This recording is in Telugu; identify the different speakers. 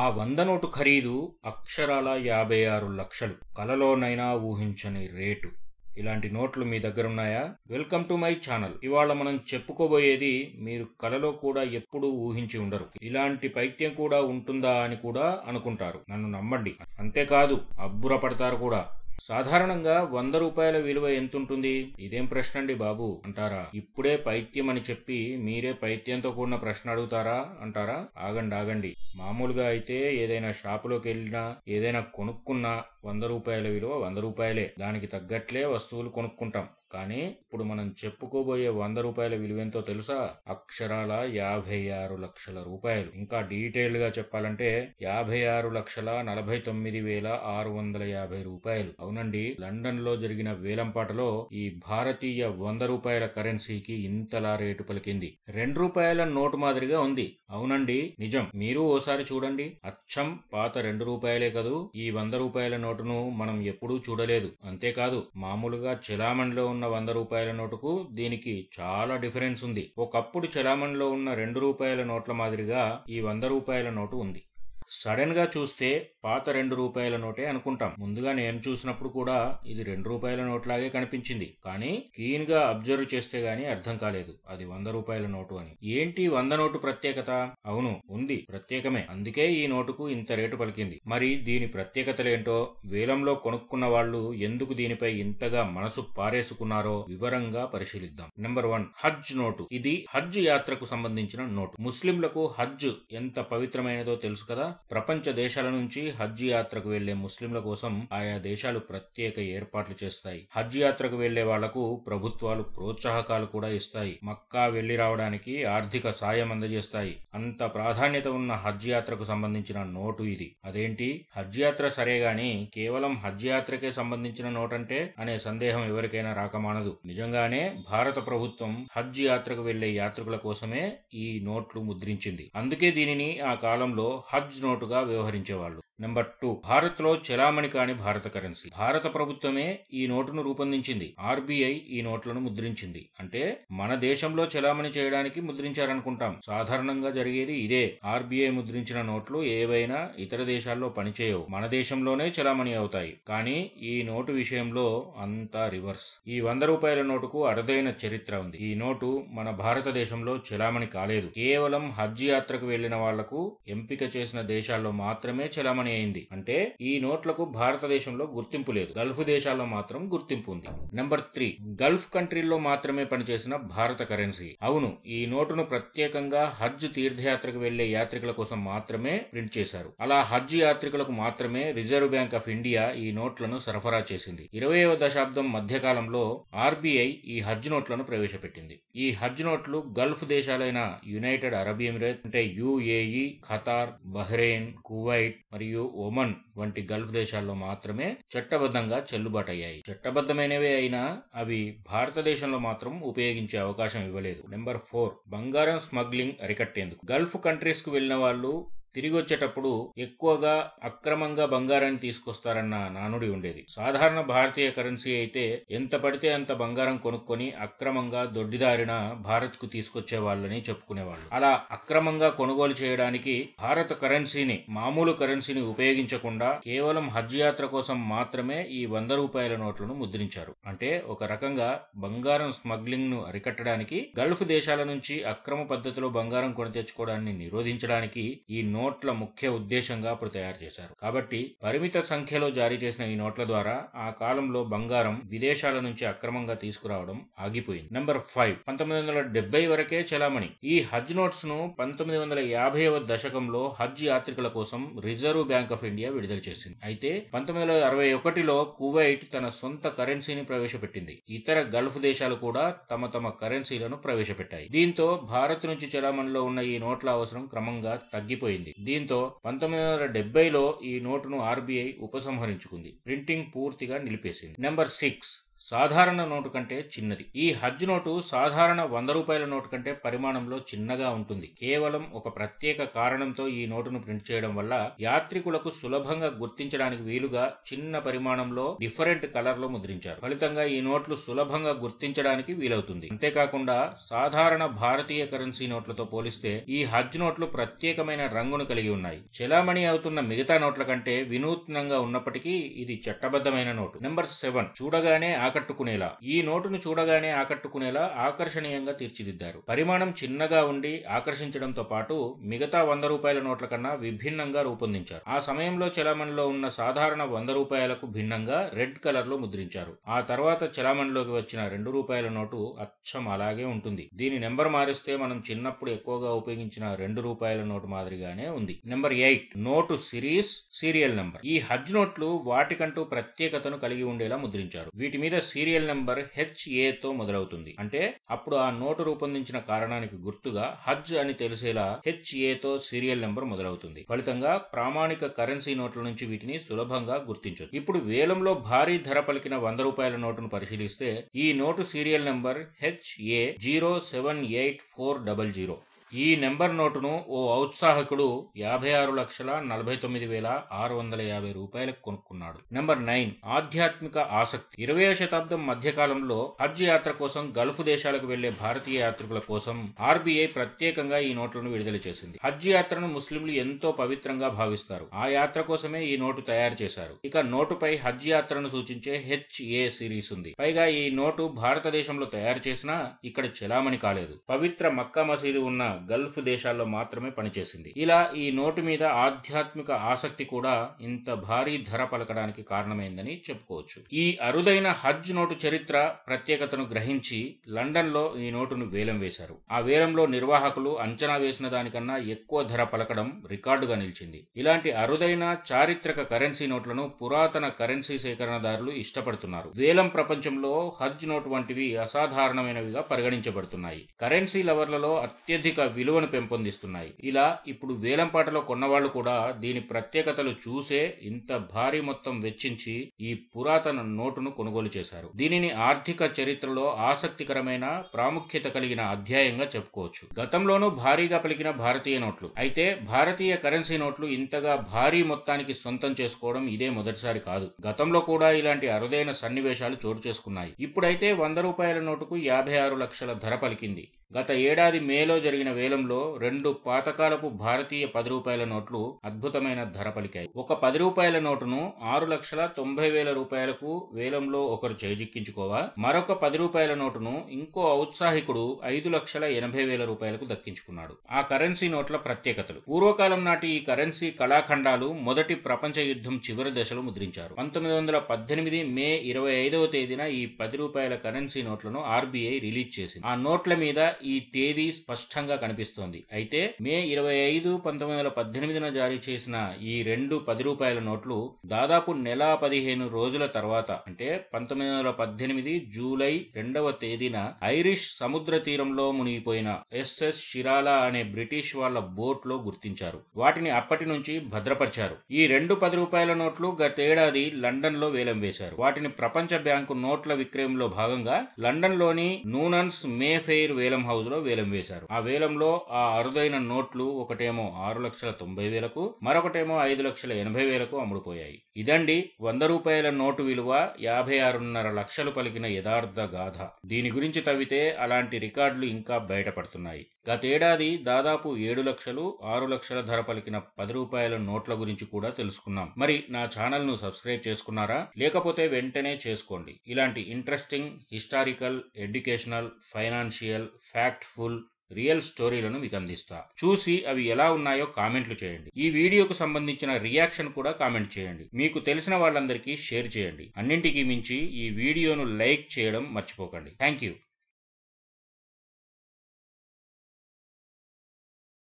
Speaker 1: ఆ 100 నోటు ఖరీదు అక్షరాల 56 లక్షలు. కలలోనైనా ఊహించని రేటు. ఇలాంటి నోట్లు మీ దగ్గరున్నాయా? Welcome to my channel. ఇవాళ మనం చెప్పుకోబోయేది మీరు కలలో కూడా ఎప్పుడూ ఊహించి ఉండరు. ఇలాంటి పైత్యం కూడా ఉంటుందా అని కూడా అనుకుంటారు. నన్ను నమ్మండి. అంతేకాదు అబ్బురపడతారు కూడా. సాధారణంగా 100 రూపాయల విలువ ఎంతుంటుంది? ఇదేం ప్రశ్న అండి బాబు అంటారా? ఇప్పుడే పైత్యం అని చెప్పి మీరే పైత్యంతో కూడిన ప్రశ్న అడుగుతారా అంటారా? ఆగండి. మామూలుగా అయితే ఏదైనా షాపులోకి వెళ్ళినా ఏదైనా కొనుక్కున్నా 100 రూపాయల విలువ 100 రూపాయలే. దానికి తగ్గట్లే వస్తువులు కొనుక్కుంటాం. కానీ ఇప్పుడు మనం చెప్పుకోబోయే 100 రూపాయల విలువెంతో తెలుసా? అక్షరాల 56 లక్షల రూపాయలు. ఇంకా డీటెయిల్ గా చెప్పాలంటే 56,49,650 రూపాయలు. అవునండి, లండన్ లో జరిగిన వేలంపాటలో ఈ భారతీయ 100 రూపాయల కరెన్సీకి ఇంతలా రేటు పలికింది. 2 రూపాయల నోటు మాదిరిగా ఉంది. అవునండి, నిజం. మీరు ఓసారి చూడండి. అచ్చం పాత 2 రూపాయలే కదూ. ఈ 100 రూపాయల నోటును మనం ఎప్పుడూ చూడలేదు. అంతేకాదు, మామూలుగా చెలామణిలో ఉన్న 100 రూపాయల నోటుకు దీనికి చాలా డిఫరెన్స్ ఉంది. ఒకప్పుడు చెలామణిలో ఉన్న 2 రూపాయల నోట్ల మాదిరిగా ఈ 100 రూపాయల నోటు ఉంది. సడన్ గా చూస్తే పాత 2 రూపాయల నోటే అనుకుంటాం. ముందుగా నేను చూసినప్పుడు కూడా ఇది 2 రూపాయల నోట్లాగే కనిపించింది. కానీ క్లీన్ గా అబ్జర్వ్ చేస్తే గానీ అర్థం కాలేదు అది 100 రూపాయల నోటు అని. ఏంటి 100 నోటు ప్రత్యేకత? అవును, ఉంది, ప్రత్యేకమే. అందుకే ఈ నోటుకు ఇంత రేటు పలికింది. మరి దీని ప్రత్యేకతలేంటో, వేలంలో కొనుక్కున్న వాళ్ళు ఎందుకు దీనిపై ఇంతగా మనసు పారేసుకున్నారో వివరంగా పరిశీలిద్దాం. నెంబర్ 1, హజ్ నోటు. ఇది హజ్ యాత్రకు సంబంధించిన నోటు. ముస్లింలకు హజ్ ఎంత పవిత్రమైనదో తెలుసు కదా. ప్రపంచ దేశాల నుంచి హజ్ యాత్రకు వెళ్లే ముస్లింల కోసం ఆయా దేశాలు ప్రత్యేక ఏర్పాట్లు చేస్తాయి. హజ్ యాత్రకు వెళ్లే వాళ్లకు ప్రభుత్వాలు ప్రోత్సాహకాలు కూడా ఇస్తాయి. మక్కా వెళ్లి రావడానికి ఆర్థిక సాయం అందజేస్తాయి. అంత ప్రాధాన్యత ఉన్న హజ్ యాత్రకు సంబంధించిన నోటు ఇది. అదేంటి హజ్ యాత్ర సరే గాని కేవలం హజ్ యాత్రకే సంబంధించిన నోటంటే అనే సందేహం ఎవరికైనా రాకమానదు. నిజంగానే భారత ప్రభుత్వం హజ్ యాత్రకు వెళ్లే యాత్రికుల కోసమే ఈ నోట్లు ముద్రించింది. అందుకే దీనిని ఆ కాలంలో హజ్ నోటుగా వ్యవహరించేవాళ్లు. నెంబర్ 2, భారత్ లో చెలామణి కాని భారత కరెన్సీ. భారత ప్రభుత్వమే ఈ నోటును రూపొందించింది. ఆర్బీఐ ఈ నోట్లను ముద్రించింది. అంటే మన దేశంలో చెలామణి చేయడానికి ముద్రించారనుకుంటాం. సాధారణంగా జరిగేది ఇదే. ఆర్బీఐ ముద్రించిన నోట్లు ఏవైనా ఇతర దేశాల్లో పనిచేయవు, మన దేశంలోనే చెలామణి అవుతాయి. కానీ ఈ నోటు విషయంలో అంతా రివర్స్. ఈ 100 రూపాయల నోటుకు అరుదైన చరిత్ర ఉంది. ఈ నోటు మన భారతదేశంలో చెలామణి కాలేదు. కేవలం హజ్ యాత్రకు వెళ్లిన వాళ్లకు ఎంపిక చేసిన దేశాల్లో మాత్రమే చెలామణి అయింది. అంటే ఈ నోట్లకు భారతదేశంలో గుర్తింపు లేదు. గల్ఫ్ దేశాల్లో మాత్రం గుర్తింపు ఉంది. నెంబర్ 3, గల్ఫ్ కంట్రీల్లో మాత్రమే పనిచేసిన భారత కరెన్సీ. అవును, ఈ నోటును ప్రత్యేకంగా హజ్ తీర్థయాత్రకు వెళ్లే యాత్రికుల కోసం మాత్రమే ప్రింట్ చేశారు. అలా హజ్ యాత్రికులకు మాత్రమే రిజర్వ్ బ్యాంక్ ఆఫ్ ఇండియా ఈ నోట్లను సరఫరా చేసింది. 20వ దశాబ్దం మధ్యకాలంలో ఆర్బీఐ ఈ హజ్ నోట్లను ప్రవేశపెట్టింది. ఈ హజ్ నోట్లు గల్ఫ్ దేశాలైన యునైటెడ్ అరబ్ ఎమిరేట్ అంటే యుఏఈ, ఖతార్, బహ్రెయిన్, కువైట్ మరియు ఒమన్ వంటి గల్ఫ్ దేశాల్లో మాత్రమే చట్టబద్ధంగా చెల్లుబాటయ్యాయి. చట్టబద్ధమైనవే అయినా అవి భారతదేశంలో మాత్రం ఉపయోగించే అవకాశం ఇవ్వలేదు. నెంబర్ 4, బంగారం స్మగ్లింగ్ అరికట్టేందుకు. గల్ఫ్ కంట్రీస్ కు వెళ్లిన వాళ్ళు తిరిగి వచ్చేటప్పుడు ఎక్కువగా అక్రమంగా బంగారాన్ని తీసుకొస్తారన్న నానుడి ఉండేది. సాధారణ భారతీయ కరెన్సీ అయితే ఎంత పడితే అంత బంగారం కొనుక్కొని అక్రమంగా దొడ్డిదారిన భారత్ కు తీసుకొచ్చే వాళ్ళని చెప్పుకునేవాళ్ళు. అలా అక్రమంగా కొనుగోలు చేయడానికి భారత కరెన్సీని, మామూలు కరెన్సీని ఉపయోగించకుండా కేవలం హజ్ యాత్ర కోసం మాత్రమే ఈ 100 రూపాయల నోట్లను ముద్రించారు. అంటే ఒక రకంగా బంగారం స్మగ్లింగ్ ను అరికట్టడానికి, గల్ఫ్ దేశాల నుంచి అక్రమ పద్ధతిలో బంగారం కొని తెచ్చుకోవడాన్ని నిరోధించడానికి ఈ నోట్ల ముఖ్య ఉద్దేశంగా అప్పుడు తయారు చేశారు. కాబట్టి పరిమిత సంఖ్యలో జారీ చేసిన ఈ నోట్ల ద్వారా ఆ కాలంలో బంగారం విదేశాల నుంచి అక్రమంగా తీసుకురావడం ఆగిపోయింది. నెంబర్ 5, 1970 వరకే చెలామణి. ఈ హజ్ నోట్స్ ను 1950వ దశకంలో హజ్ యాత్రికుల కోసం రిజర్వ్ బ్యాంక్ ఆఫ్ ఇండియా విడుదల చేసింది. అయితే 1961లో కువైట్ తన సొంత కరెన్సీని ప్రవేశపెట్టింది. ఇతర గల్ఫ్ దేశాలు కూడా తమ తమ కరెన్సీలను ప్రవేశపెట్టాయి. దీంతో భారత్ నుంచి చెలామణిలో ఉన్న ఈ నోట్ల అవసరం క్రమంగా తగ్గిపోయింది. దీంతో 1970లో ఈ నోటును ఆర్బీఐ ఉపసంహరించుకుంది. ప్రింటింగ్ పూర్తిగా నిలిపేసింది. నెంబర్ 6, సాధారణ నోటు కంటే చిన్నది. ఈ హజ్ నోటు సాధారణ 100 రూపాయల నోటు కంటే పరిమాణంలో చిన్నగా ఉంటుంది. కేవలం ఒక ప్రత్యేక కారణంతో ఈ నోటును ప్రింట్ చేయడం వల్ల యాత్రికులకు సులభంగా గుర్తించడానికి వీలుగా చిన్న పరిమాణంలో డిఫరెంట్ కలర్ లో ముద్రించారు. ఫలితంగా ఈ నోట్లు సులభంగా గుర్తించడానికి వీలవుతుంది. అంతేకాకుండా సాధారణ భారతీయ కరెన్సీ నోట్లతో పోలిస్తే ఈ హజ్ నోట్లు ప్రత్యేకమైన రంగును కలిగి ఉన్నాయి. చెలామణి అవుతున్న మిగతా నోట్ల కంటే వినూత్నంగా ఉన్నప్పటికీ ఇది చట్టబద్ధమైన నోటు. నెంబర్ 7, చూడగానే ఆకట్టుకునేలా. ఈ నోటును చూడగానే ఆకట్టుకునేలా ఆకర్షణీయంగా తీర్చిదిద్దారు. పరిమాణం చిన్నగా ఉండి ఆకర్షించడంతో పాటు మిగతా 100 రూపాయల నోట్ల కన్నా విభిన్నంగా రూపొందించారు. ఆ సమయంలో చెలామణిలో ఉన్న సాధారణ 100 రూపాయలకు భిన్నంగా రెడ్ కలర్ లో ముద్రించారు. ఆ తర్వాత చెలామణిలోకి వచ్చిన 2 రూపాయల నోటు అచ్చం అలాగే ఉంటుంది. దీని నెంబర్ మారిస్తే మనం చిన్నప్పుడు ఎక్కువగా ఉపయోగించిన 2 రూపాయల నోటు మాదిరిగానే ఉంది. Number 8, note series, serial number. ఈ హజ్ నోట్లు వాటికంటూ ప్రత్యేకతను కలిగి ఉండేలా ముద్రించారు. వీటి మీద సీరియల్ నెంబర్ HA తో మొదలవుతుంది. అంటే అప్పుడు ఆ నోటు రూపొందించిన కారణానికి గుర్తుగా హజ్ అని తెలిసేలా HA తో సీరియల్ నెంబర్ మొదలవుతుంది. ఫలితంగా ప్రామాణిక కరెన్సీ నోట్ల నుంచి వీటిని సులభంగా గుర్తించవచ్చు. ఇప్పుడు వేలంలో భారీ ధర పలికిన 100 రూపాయల నోటును పరిశీలిస్తే ఈ నోటు సీరియల్ నెంబర్ HA 078400. ఈ నెంబర్ నోటును ఓ ఔత్సాహకుడు 56,49,650 రూపాయలకు కొనుక్కున్నాడు. నెంబర్ 9, ఆధ్యాత్మిక ఆసక్తి. 20వ శతాబ్దం మధ్యకాలంలో హజ్ యాత్ర కోసం గల్ఫ్ దేశాలకు వెళ్లే భారతీయ యాత్రికుల కోసం RBI ప్రత్యేకంగా ఈ నోట్లను విడుదల చేసింది. హజ్ యాత్రను ముస్లింలు ఎంతో పవిత్రంగా భావిస్తారు. ఆ యాత్ర కోసమే ఈ నోటు తయారు చేశారు. ఇక నోటుపై హజ్ యాత్రను సూచించే HA సిరీస్ ఉంది. పైగా ఈ నోటు భారతదేశంలో తయారు చేసినా ఇక్కడ చెలామణి కాలేదు. పవిత్ర మక్కా మసీదు ఉన్న గల్ఫ్ దేశాల్లో మాత్రమే పనిచేసింది. ఇలా ఈ నోటు మీద ఆధ్యాత్మిక ఆసక్తి కూడా ఇంత భారీ ధర పలకడానికి కారణమైందని చెప్పుకోవచ్చు. ఈ అరుదైన హజ్ నోటు చరిత్ర ప్రత్యేకతను గ్రహించి లండన్ లో ఈ నోటును వేలం వేశారు. ఆ వేలంలో నిర్వాహకులు అంచనా వేసిన దానికన్నా ఎక్కువ ధర పలకడం రికార్డుగా నిలిచింది. ఇలాంటి అరుదైన చారిత్రక కరెన్సీ నోట్లను పురాతన కరెన్సీ సేకరణదారులు ఇష్టపడుతున్నారు. వేలం ప్రపంచంలో హజ్ నోటు వంటివి అసాధారణమైనవిగా పరిగణించబడుతున్నాయి. కరెన్సీ లవర్లలో అత్యధిక విలువను పెంపొందిస్తున్నాయి. ఇలా ఇప్పుడు వేలంపాటలో కొన్నవాళ్లు కూడా దీని ప్రత్యేకతలు చూసే ఇంత భారీ మొత్తం వెచ్చించి ఈ పురాతన నోటును కొనుగోలు చేశారు. దీనిని ఆర్థిక చరిత్రలో ఆసక్తికరమైన ప్రాముఖ్యత కలిగిన అధ్యాయంగా చెప్పుకోవచ్చు. గతంలోనూ భారీగా పలికిన భారతీయ నోట్లు, అయితే భారతీయ కరెన్సీ నోట్లు ఇంతగా భారీ మొత్తానికి సొంతం చేసుకోవడం ఇదే మొదటిసారి కాదు. గతంలో కూడా ఇలాంటి అరుదైన సన్నివేశాలు చోటు చేసుకున్నాయి. ఇప్పుడైతే 100 రూపాయల నోటుకు 56 లక్షల ధర పలికింది. గత ఏడాది మేలో జరిగిన వేలంలో 2 పాతకాలపు భారతీయ 10 రూపాయల నోట్లు అద్భుతమైన ధర పలికాయి. ఒక 10 రూపాయల నోటును 6,90,000 రూపాయలకు వేలంలో ఒకరు చేజిక్కించుకోవా, మరొక 10 రూపాయల నోటును ఇంకో ఔత్సాహికుడు 5,80,000 రూపాయలకు దక్కించుకున్నాడు. ఆ కరెన్సీ నోట్ల ప్రత్యేకతలు. పూర్వకాలం నాటి ఈ కరెన్సీ కళాఖండాలు మొదటి ప్రపంచ యుద్ధం చివరి దశలో ముద్రించారు. 1918 మే 25వ తేదీన ఈ 10 రూపాయల కరెన్సీ నోట్లను RBI రిలీజ్ చేసింది. ఆ నోట్ల మీద ఈ తేదీ స్పష్టంగా కనిపిస్తోంది. అయితే మే 25, 1918న జారీ చేసిన ఈ 2 10 రూపాయల నోట్లు దాదాపు నెల 15 రోజుల తర్వాత, అంటే 1918 జూలై 2వ తేదీన ఐరిష్ సముద్ర తీరంలో మునిగిపోయిన SS షిరాలా అనే బ్రిటిష్ వాళ్ల బోట్ లో గుర్తించారు. వాటిని అప్పటి నుంచి భద్రపరిచారు. ఈ 2 10 రూపాయల నోట్లు గతేడాది లండన్ లో వేలం వేశారు. వాటిని ప్రపంచ బ్యాంకు నోట్ల విక్రయంలో భాగంగా లండన్ లోని నూనన్స్ మే ఫెయిర్ వేలం హౌస్ లో వేలం వేశారు. ఆ వేలంలో ఆ అరుదైన నోట్లు ఒకటేమో 6,90,000కు, మరొకటేమో 5,80,000కు అమ్ముడుపోయాయి. ఇదండి 100 రూపాయల నోటు విలువ 56.5 లక్షలు పలికిన యథార్థ గాథ. దీని గురించి తవ్వితే అలాంటి రికార్డులు ఇంకా బయటపడుతున్నాయి. గతేడాది దాదాపు 7 లక్షలు, 6 లక్షల ధర పలికిన 10 రూపాయల నోట్ల గురించి కూడా తెలుసుకున్నాం. మరి నా ఛానల్ ను సబ్స్క్రైబ్ చేసుకున్నారా? లేకపోతే వెంటనే చేసుకోండి. ఇలాంటి interesting, historical, educational, financial, factful, real స్టోరీలను మీకు అందిస్తా. చూసి అవి ఎలా ఉన్నాయో కామెంట్లు చేయండి. ఈ వీడియోకు సంబంధించిన రియాక్షన్ కూడా కామెంట్ చేయండి. మీకు తెలిసిన వాళ్ళందరికీ షేర్ చేయండి. అన్నింటికీ మించి ఈ వీడియోను లైక్ చేయడం మర్చిపోకండి. Thank you.